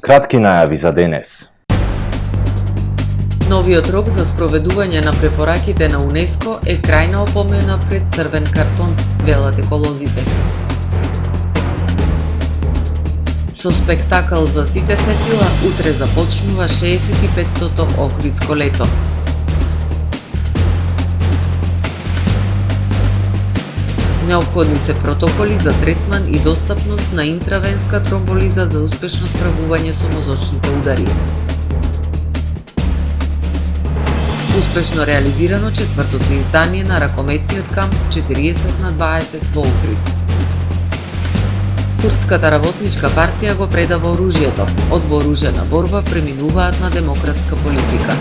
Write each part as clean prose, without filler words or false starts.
Кратки најави за денес. Новиот рок за спроведување на препораките на УНЕСКО е крајна опомена пред црвен картон, велат еколозите. Со спектакл за сите сетила, утре започнува 65-тото Охридско лето. Неопходни се протоколи за третман и достапност на интравенска тромболиза за успешно справување со мозочните удари. Успешно реализирано четвртото издание на ракометниот камп 40/20 во Охрид. Курдската работничка партија го предава оружјето, од вооружена борба преминуваат на демократска политика.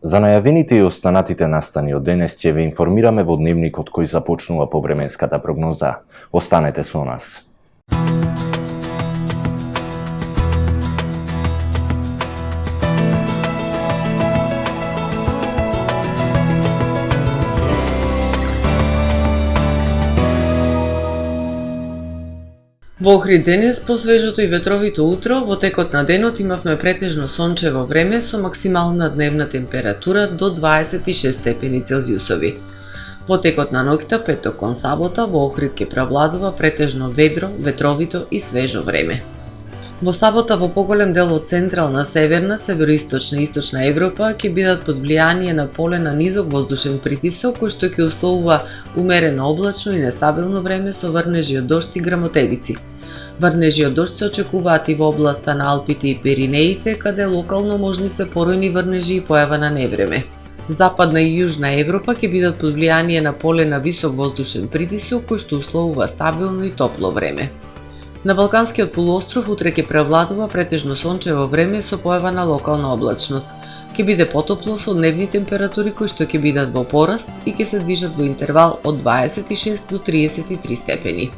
За најавените и останатите настани од денес ќе ве информираме во дневникот кој започнува повременската прогноза. Останете со нас. Во Охрид денес, по свежото и ветровито утро, во текот на денот имавме претежно сончево време со максимална дневна температура до 26 степени Целзиусови. Во текот на ноќта, петок кон сабота, во Охрид ќе превладува претежно ведро, ветровито и свежо време. Во сабота во поголем дел од централна, северна, североисточна и источна Европа ќе бидат под влијание на поле на низок воздушен притисок кој што ќе условува умерено облачно и нестабилно време со врнежи од дожд и грамотевици. Врнежи од дожд се очекуваат и во областа на Алпите и Пиринеите, каде локално можни се поројни врнежи и појава на невреме. Западна и јужна Европа ќе бидат под влијание на поле на висок воздушен притисок кој што условува стабилно и топло време. На Балканскиот полуостров утре ќе превладува претежно сончево време со појава на локална облачност. Ќе биде потопло со дневни температури кои што ќе бидат во пораст и ќе се движат во интервал од 26 до 33 степени.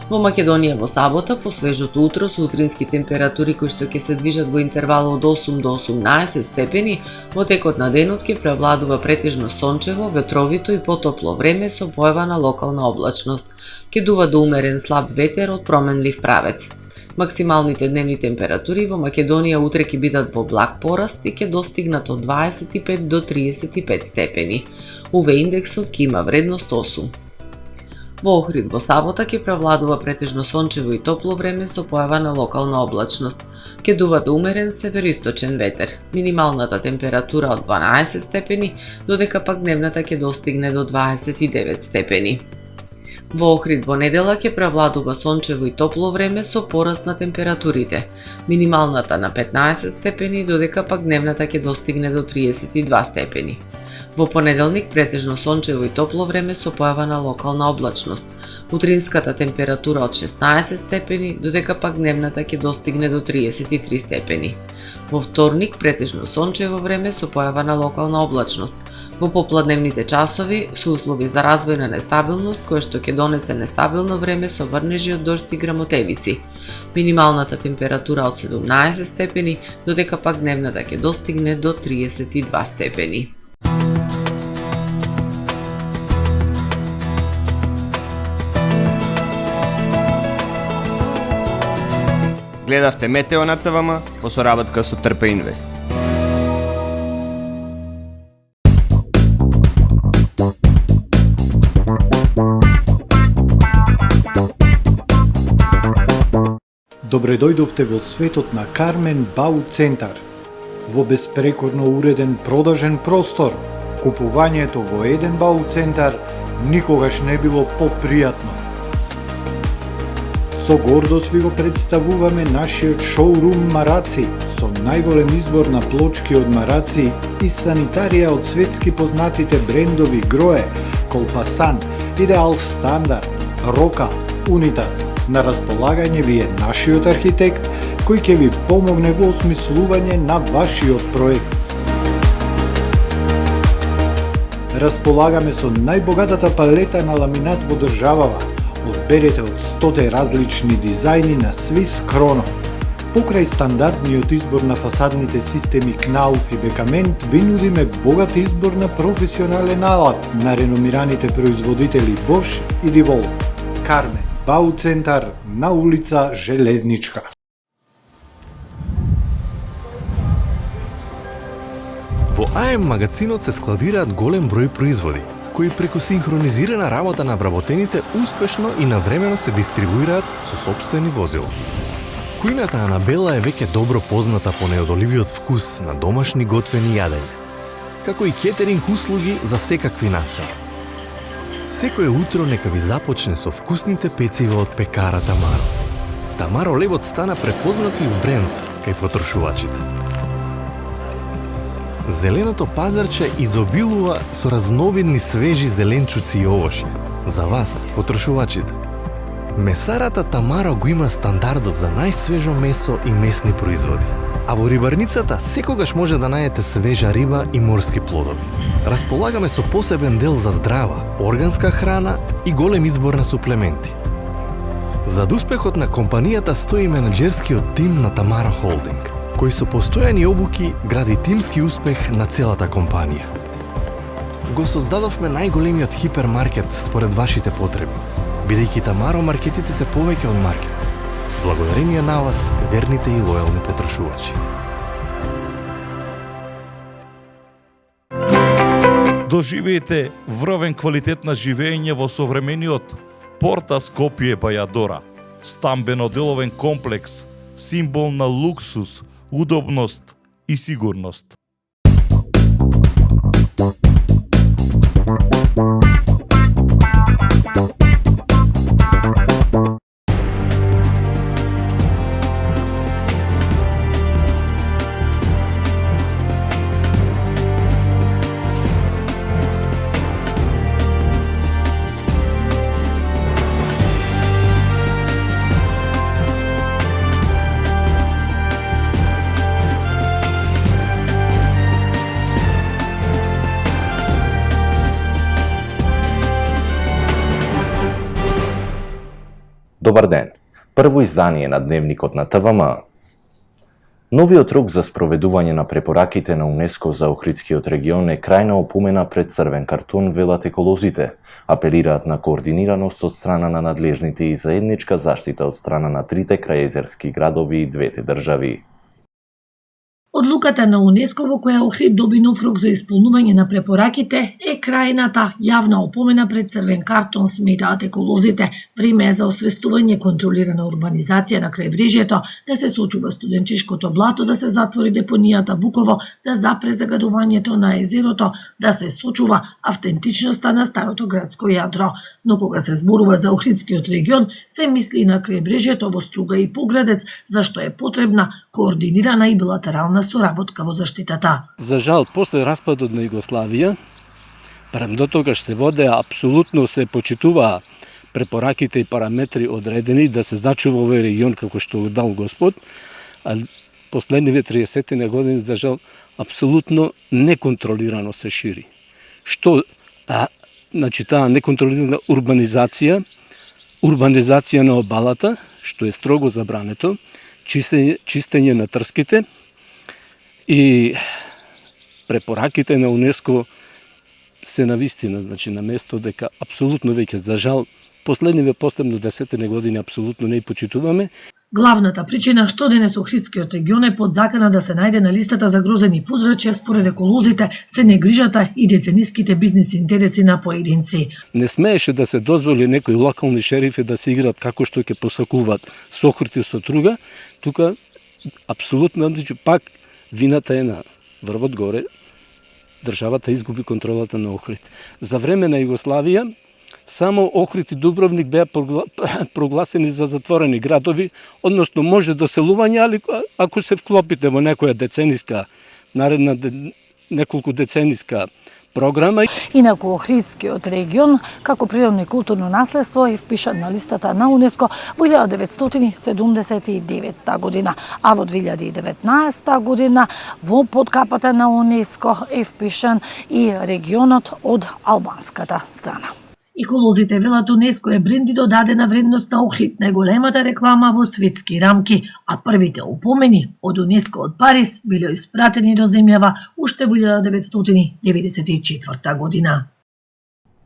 Во Македонија во сабота, по свежото утро со утрински температури кои што ќе се движат во интервал од 8 до 18 степени, во текот на денот ќе превладува претежно сончево, ветровито и потопло време со појава на локална облачност. Ќе дува до умерен слаб ветер од променлив правец. Максималните дневни температури во Македонија утре ќе бидат во благ пораст и ќе достигнат од 25 до 35 степени. УВ индексот ќе има вредност 8. Во Охрид во сабота ќе превладува претежно сончево и топло време со појава на локална облачност. Ќе дува до умерен североисточен ветер. Минималната температура од 12 степени, додека пак дневната ќе достигне до 29 степени. Во Охрид во недела ќе превладува сончево и топло време со пораст на температурите. Минималната на 15 степени, додека пак дневната ќе достигне до 32 степени. Во понеделник претежно сончево и топло време со појава на локална облачност. Утринската температура од 16 степени, додека пак дневната ќе достигне до 33 степени. Во вторник претежно сончево време со појава на локална облачност. Во попладневните часови со услови за развој на нестабилност која што ќе донесе нестабилно време со врнежи од дожд и грамотевици. Минималната температура од 17 степени, додека пак дневната ќе достигне до 32 степени. Гледавте Метео на ТВМ во соработка со Трпе Инвест. Добре дојдовте во светот на Кармен Бау Центар. Во беспрекорно уреден продажен простор, купувањето во еден Бау Центар никогаш не било попријатно. Со гордост ви го представуваме нашиот шоурум Мараци со најголем избор на плочки од Мараци и санитарија од светски познатите брендови Грое, Колпасан, Идеал Стандард, Рока, Унитас. На располагање ви е нашиот архитект кој ќе ви помогне во осмислување на вашиот проект. Располагаме со најбогатата палета на ламинат во државава. Одберете од 100 различни дизајни на Swiss Chrono. Покрај стандардниот избор на фасадните системи Knauf и Бекамент, ви нудиме богат избор на професионален алат на реномираните производители Bosch и DeWalt. Кармен Бау Центар на улица Железничка. Во АМ магазинот се складираат голем број производи, кои преку синхронизирана работа на вработените успешно и навремено се дистрибуираат со сопствени возила. Кујната Анабела е веќе добро позната по неодоливиот вкус на домашни готвени јадења, како и кетеринг услуги за секакви настани. Секое утро нека ви започне со вкусните пецива од пекара Тамаро. Тамаро лебот стана препознатлив бренд кај потрошувачите. Зеленото пазарче изобилува со разновидни свежи зеленчуци и овошје. За вас, потрошувачите. Месарата Тамаро го има стандардот за најсвежо месо и месни производи. А во рибарницата секогаш може да најдете свежа риба и морски плодови. Располагаме со посебен дел за здрава, органска храна и голем избор на суплементи. Зад успехот на компанијата стои менеджерскиот тим на Тамаро Холдинг, кој со постојани обуки гради тимски успех на целата компанија. Го создадовме најголемиот хипермаркет според вашите потреби, бидејќи Тамаро маркетите се повеќе од маркет. Благодарение на вас, верните и лојални потрошувачи. Доживеете врвен квалитет на живење во современиот Порта Скопје Бајадора. Стамбено-деловен комплекс, символ на луксус, удобност и сигурност. Добар ден. Прво издание на Дневникот на ТВМ. Новиот рок за спроведување на препораките на УНЕСКО за Охридскиот регион е крајна опомена пред црвен картон, велат еколозите. Апелираат на координираност од страна на надлежните и заедничка заштита од страна на трите крајезерски градови и двете држави. Одлуката на УНЕСКО во која Охрид доби нов рок за исполнување на препораките е крајната јавна опомена пред црвен картон, сметаат еколозите. Време е за освестување, контролирана урбанизација на крајбрежјето, да се сочува студенчишкото блато, да се затвори депонијата Буково, да запре загадувањето на езерото, да се сочува автентичноста на старото градско јадро. Но кога се зборува за Охридскиот регион, се мисли на крајбрежјето во Струга и Поградец, зашто е потребна координирана и билатерална соработка во заштитата. За жал, после распадот на Југославија, барем до тогаш се водеа, апсолутно се почитуваа препораките и параметри одредени да се зачува овој регион како што го дал Господ, а последниве 30 години, за жал, апсолутно неконтролирано се шири. Што, значи, таа неконтролирана урбанизација на обалата, што е строго забрането, чистење на трските, и препораките на УНЕСКО се навистина, значи на место дека апсолутно веќе, за жал, последниве 10 години апсолутно не почитуваме. Главната причина што денес Охридскиот регион е под закана да се најде на листата за грозени подрачја, според еколозите, се негрижата и децениските бизнис интереси на поединци. Не смееше да се дозволи некои локални шерифи да се играат како што ќе посакуваат со Охрид и со Труга. Тука апсолутно, значи, пак вината е на врвот горе, државата изгуби контролата на Охрид. За време на Југославија, само Охрид и Дубровник беа прогласени за затворени градови, односно може доселување, али ако се вклопите во некоја децениска, наредна неколку децениска програма. Инаку Охридскиот регион како природно и културно наследство е впишан на листата на УНЕСКО во 1979 година, а во 2019 година во подкапата на УНЕСКО е впишан и регионот од албанската страна. Еколозите велат УНЕСКО е бренд и додадена вредност на Охрид, најголемата реклама во светски рамки, а првите упомени од УНЕСКО од Париз биле испратени до земјава уште во 1994 година.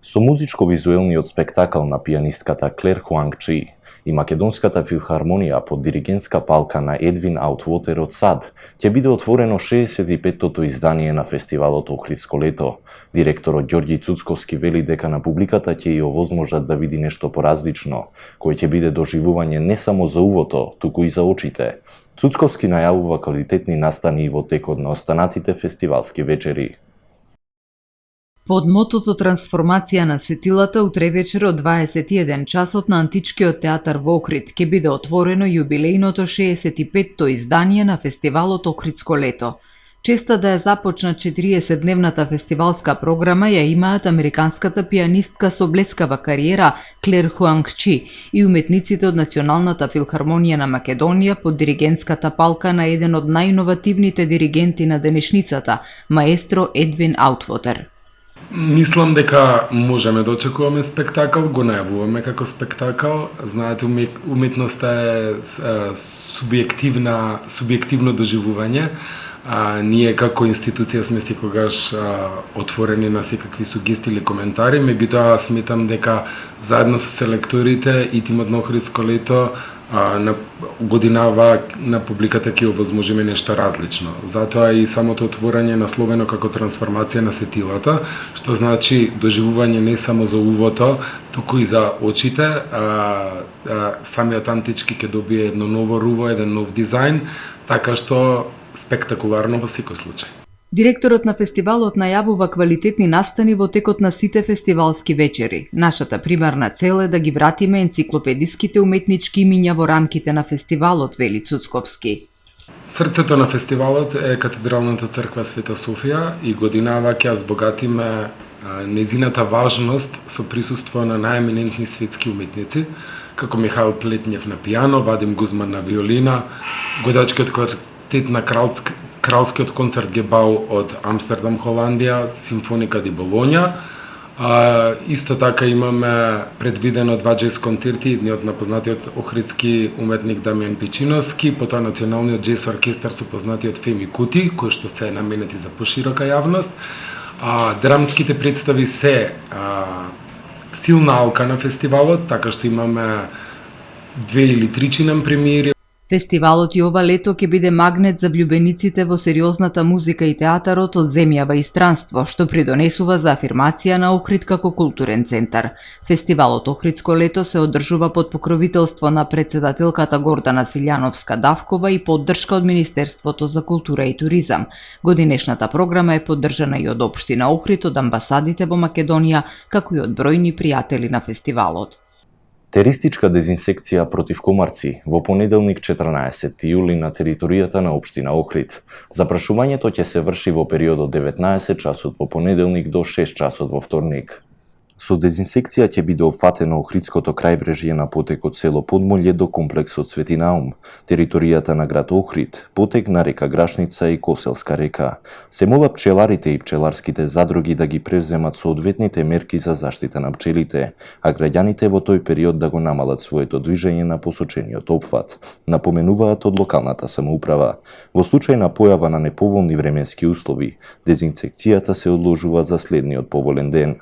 Со музичко-визуелниот спектакл на пианистката Клер Хуанг Чи и Македонската филхармонија под диригентска палка на Едвин Аутвотер од САД ќе биде отворено 65-тото издание на фестивалот Охридско лето. Директорот Ѓорѓи Цуцковски вели дека на публиката ќе ја овозможат да види нешто поразлично, кој ќе биде доживување не само за увото, туку и за очите. Цуцковски најавува квалитетни настани во текот на останатите фестивалски вечери. Под мотото трансформација на сетилата утре вечер од 21 часот на Античкиот театар во Охрид ќе биде отворено јубилејното 65-то издание на фестивалот Охридско лето. Честа да ја започнат 40-дневната фестивалска програма ја имаат американската пианистка со блескава кариера Клер Хуанг Чи и уметниците од Националната филхармонија на Македонија под диригентската палка на еден од најиновативните диригенти на денешницата, маестро Едвин Аутвотер. Мислам дека можеме да очекуваме спектакл, го најавуваме како спектакл. Знаете, уметноста е субјективно доживување. Ние како институција сме секогаш отворени на секакви сугестии или коментари, меѓутоа сметам дека заедно со селекторите и тимот на Охридско лето на годинава на публиката ќе овозможиме нешто различно. Затоа и самото отворање насловено како трансформација на сетилата, што значи доживување не само за увото, туку и за очите. Самиот Антички ќе добие едно ново руво, еден нов дизајн, така што спектакуларно во секој случај. Директорот на фестивалот најавува квалитетни настани во текот на сите фестивалски вечери. Нашата примарна цел е да ги вратиме енциклопедиските уметнички имиња во рамките на фестивалот, вели Цуцковски. Срцето на фестивалот е Катедралната црква Света Софија и годинава ќе ја збогатиме незината важност со присуство на најеминентни светски уметници, како Михаил Плетњев на пијано, Вадим Гузман на виолина, годачкиот квартет на Кралскиот концерт Гебау од Амстердам, Холандија, Симфоника ди Болоња. Исто така имаме предвидено 2 джез концерти, едниот на познатиот охридски уметник Дамјан Пичиновски, потоа националниот джез оркестар со познатиот Феми Кути, кои што се наменети за поширока јавност. Драмските представи се силна алка на фестивалот, така што имаме 2 или 3 чинам премиери. Фестивалот и ова лето ќе биде магнет за влюбениците во сериозната музика и театарот од земјава и странство, што придонесува за афирмација на Охрид како културен центар. Фестивалот Охридско лето се одржува под покровителство на председателката Гордана Силјановска-Давкова и поддршка од Министерството за култура и туризам. Годинешната програма е поддржана и од општина Охрид, од амбасадите во Македонија, како и од бројни пријатели на фестивалот. Теристичка дезинсекција против комарци во понеделник 14 јули на територијата на општина Охрид. Запрашувањето ќе се врши во период од 19 часот во понеделник до 6 часот во вторник. Со дезинсекција ќе биде опфатено Охридското крајбрежје на потекот село Подмолје до комплексот Свети Наум, територијата на град Охрид, потек на река Грашница и Коселска река. Се мола пчеларите и пчеларските задруги да ги превземат соодветните мерки за заштита на пчелите, а граѓаните во тој период да го намалат своето движење на посочениот опфат, напоменуваат од локалната самоуправа. Во случај на појава на неповолни временски услови, дезинсекцијата се одложува за следниот поволен ден.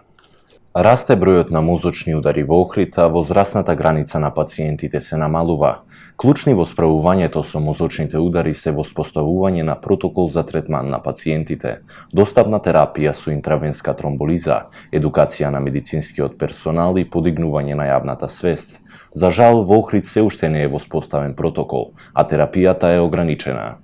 Расте бројот на мозочни удари во Охрид, а возрастната граница на пациентите се намалува. Клучни во справувањето со мозочните удари се воспоставување на протокол за третман на пациентите, достапна терапија со интравенска тромболиза, едукација на медицинскиот персонал и подигнување на јавната свест. За жал, во Охрид се уште не е воспоставен протокол, а терапијата е ограничена.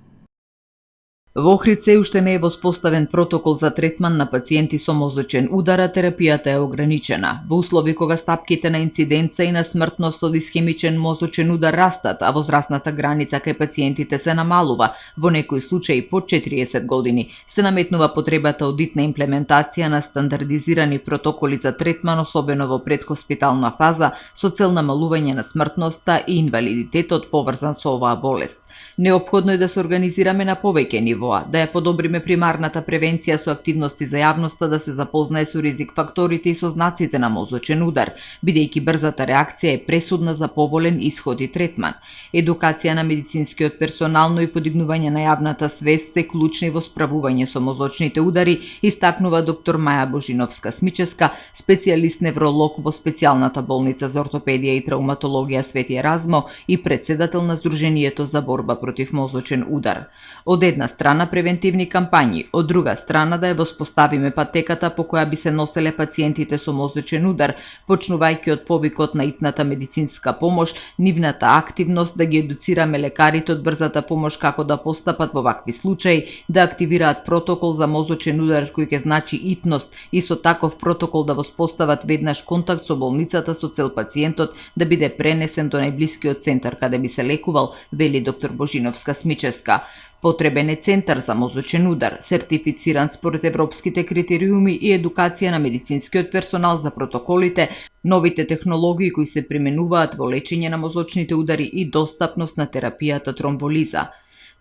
Во Охрид се уште не е воспоставен протокол за третман на пациенти со мозочен удар, а терапијата е ограничена. Во услови кога стапките на инциденца и на смртност од исхемичен мозочен удар растат, а возрастната граница кај пациентите се намалува, во некои случаи под 40 години, се наметнува потребата од итна имплементација на стандардизирани протоколи за третман, особено во предхоспитална фаза, со цел намалување на смртноста и инвалидитетот поврзан со оваа болест. Неопходно е да се организираме на повеќе нивоа, да ја подобриме примарната превенција со активности за јавноста, да се запознае со ризик факторите и со знаците на мозочен удар, бидејќи брзата реакција е пресудна за поволен исход и третман. Едукација на медицинскиот персонал, но и подигнување на јавната свест се клучни во справување со мозочните удари, истакнува доктор Маја Божиновска-Смическа, специјалист невролог во специјалната болница за ортопедија и травматологија Свети Еразмо и председател на Сдруженијето за борба против мозочен удар. Од една страна превентивни кампањи, од друга страна да ја воспоставиме патеката по која би се носеле пациентите со мозочен удар, почнувајќи од повикот на итната медицинска помош, нивната активност, да ги едуцираме лекарите од брзата помош како да постапат во вакви случаи, да активираат протокол за мозочен удар кој ќе значи итност и со таков протокол да воспостават веднаш контакт со болницата со цел пациентот да биде пренесен до најблискиот центар каде би се лекувал, вели доктор Божиновска-Смическа. Потребен е центар за мозочен удар, сертифициран според европските критериуми и едукација на медицинскиот персонал за протоколите, новите технологии кои се применуваат во лечење на мозочните удари и достапност на терапијата тромболиза.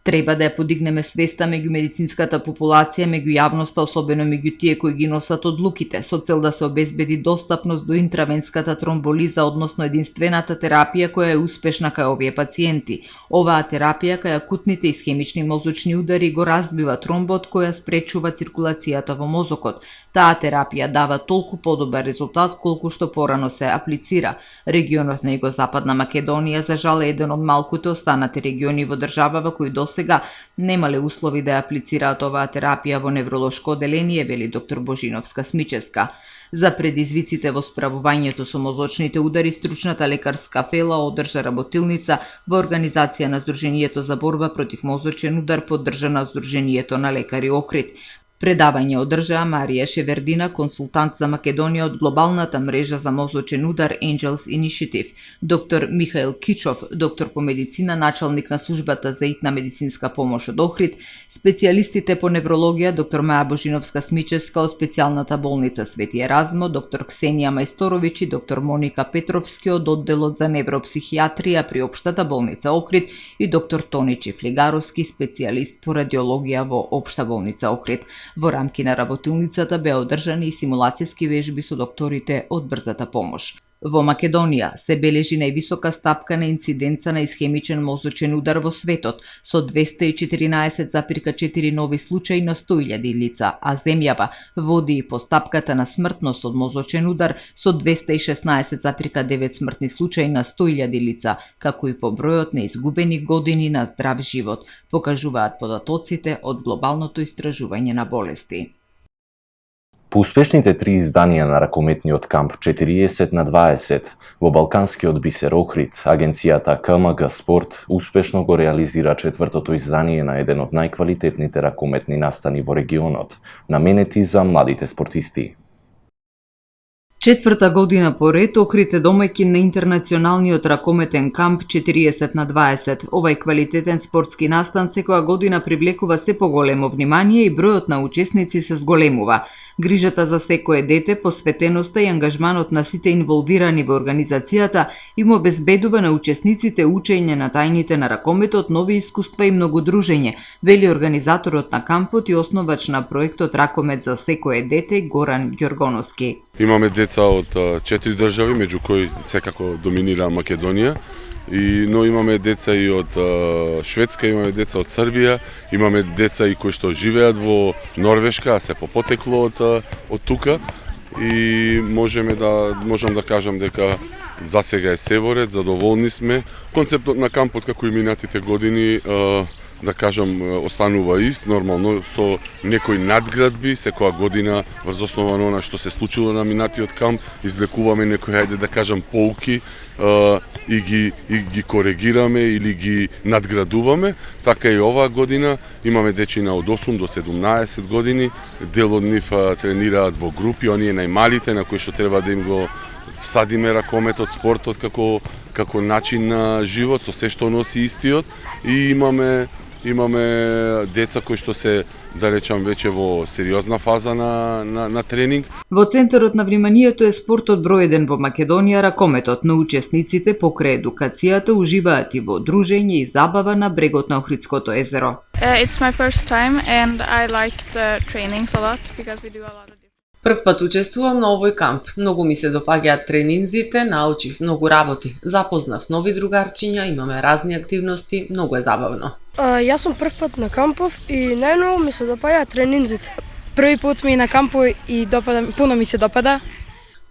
Треба да ја подигнеме свеста меѓу медицинската популација, меѓу јавноста, особено меѓу тие кои ги носат одлуките, со цел да се обезбеди достапност до интравенската тромболиза, односно единствената терапија која е успешна кај овие пациенти. Оваа терапија кај акутните исхемични мозочни удари го разбива тромбот која спречува циркулацијата во мозокот. Таа терапија дава толку подобар резултат колку што порано се аплицира. Регионот на Југозападна Македонија за жал е еден од малкуте останати региони во државава кои досега немале услови да ја аплицираат оваа терапија во невролошко оделение, вели доктор Божиновска-Смическа. За предизвиците во справувањето со мозочните удари, стручната лекарска фела одржа работилница во организација на Сдруженијето за борба против мозочен удар, поддржана од Сдруженијето на лекари Охрид. Предавање одржаа Марија Шевердина, консултант за Македонија од глобалната мрежа за мозочен удар Angels Initiative, доктор Михаил Кичов, доктор по медицина, началник на службата за итна медицинска помош од Охрид, специјалистите по неврологија доктор Маја Божиновска-Смическа од специјалната болница Свети Еразмо, доктор Ксенија Мајсторовиќ и доктор Моника Петровски од одделот за невропсихијатрија при општата болница Охрид и доктор Тоничи Флигаровски, специјалист по радиологија во општа болница Охрид. Во рамки на работилницата беа одржани и симулацијски вежби со докторите од брзата помош. Во Македонија се бележи највисока стапка на инциденца на исхемичен мозочен удар во светот, со 214,4 нови случаи на 100.000 лица, а земјава води и по стапката на смртност од мозочен удар со 216,9 смртни случаи на 100.000 лица, како и по бројот на изгубени години на здрав живот, покажуваат податоците од глобалното истражување на болести. По успешните 3 изданија на ракометниот камп 40/20 во Балканскиот бисер Охрид, агенцијата КМГ Спорт успешно го реализира 4-тото издание на еден од најквалитетните ракометни настани во регионот, наменети за младите спортисти. 4-та година поред Охрид е домаќин на интернационалниот ракометен камп 40/20. Овај квалитетен спортски настан секоја година привлекува се поголемо внимание и бројот на учесници се зголемува. Грижата за секое дете, посветеноста и ангажманот на сите инволвирани во организацијата им обезбедува на учесниците учење на тајните на ракометот, нови искуства и многу дружење, вели организаторот на кампот и основач на проектот Ракомет за секое дете Горан Ѓоргоновски. Имаме деца од 4 држави, меѓу кои секако доминира Македонија. Но имаме деца и од Шведска, имаме деца од Србија, имаме деца и кои што живеат во Норвешка, а се по потекло од тука. И можам да кажам дека за сега е се во ред, задоволни сме. Концептот на кампот како и минатите години да кажам, останува ист, нормално со некои надградби, секоја година врз основа на она што се случило на минатиот камп, извлекуваме некои, ајде да кажам, поуки и ги коригираме или ги надградуваме. Така и оваа година имаме дечина од 8 до 17 години, дел од нив тренираат во групи, оние најмалите на кои што треба да им го всадиме ракометот, спортот како начин на живот, со се што носи истиот, и имаме имаме деца кои што се, да речам, веќе во сериозна фаза на тренинг. Во центарот на вниманието е спортот број 1 во Македонија, ракометот, но учесниците покрај едукацијата уживаат и во дружење и забава на брегот на Охридското езеро. It's my first time and I like the trainings a lot because we do a lot of. Прв пат учествувам на овој камп. Многу ми се допаѓаат тренинзите, научив многу работи. Запознав нови другарчиња, имаме разни активности, многу е забавно. Јас сум прв пат на кампов и најмногу ми се допаѓаат тренинзите. Први пат ми на кампов и пуно ми се допада.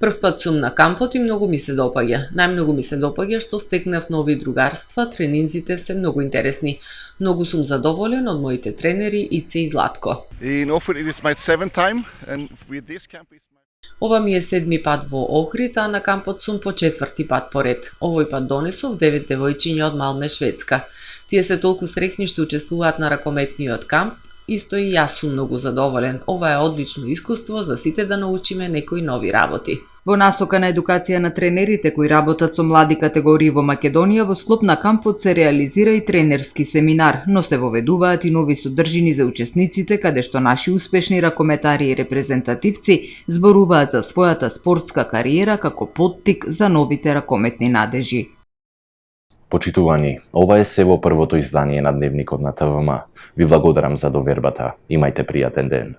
Прв пат сум на кампот и многу ми се допаѓа. Најмногу ми се допаѓа што стекнав нови другарства, тренинзите се многу интересни. Многу сум задоволен од моите тренери Ице и Златко. Ова ми е 7ми пат во Охрид, а на кампот сум по 4ти пат поред. Овој пат донесов 9 девојчиња од Малме, Шведска. Тие се толку среќни што учествуваат на ракометниот камп. Исто и јас сум многу задоволен. Ова е одлично искуство за сите да научиме некои нови работи. Во насока на едукација на тренерите кои работат со млади категории во Македонија, во склоп на кампот се реализира и тренерски семинар, но се воведуваат и нови содржини за учесниците, каде што наши успешни ракометари и репрезентативци зборуваат за својата спортска кариера како поттик за новите ракометни надежи. Почитувани, ова е се во првото издание на Дневникот на ТВМ. Ви благодарам за довербата. Имајте пријатен ден.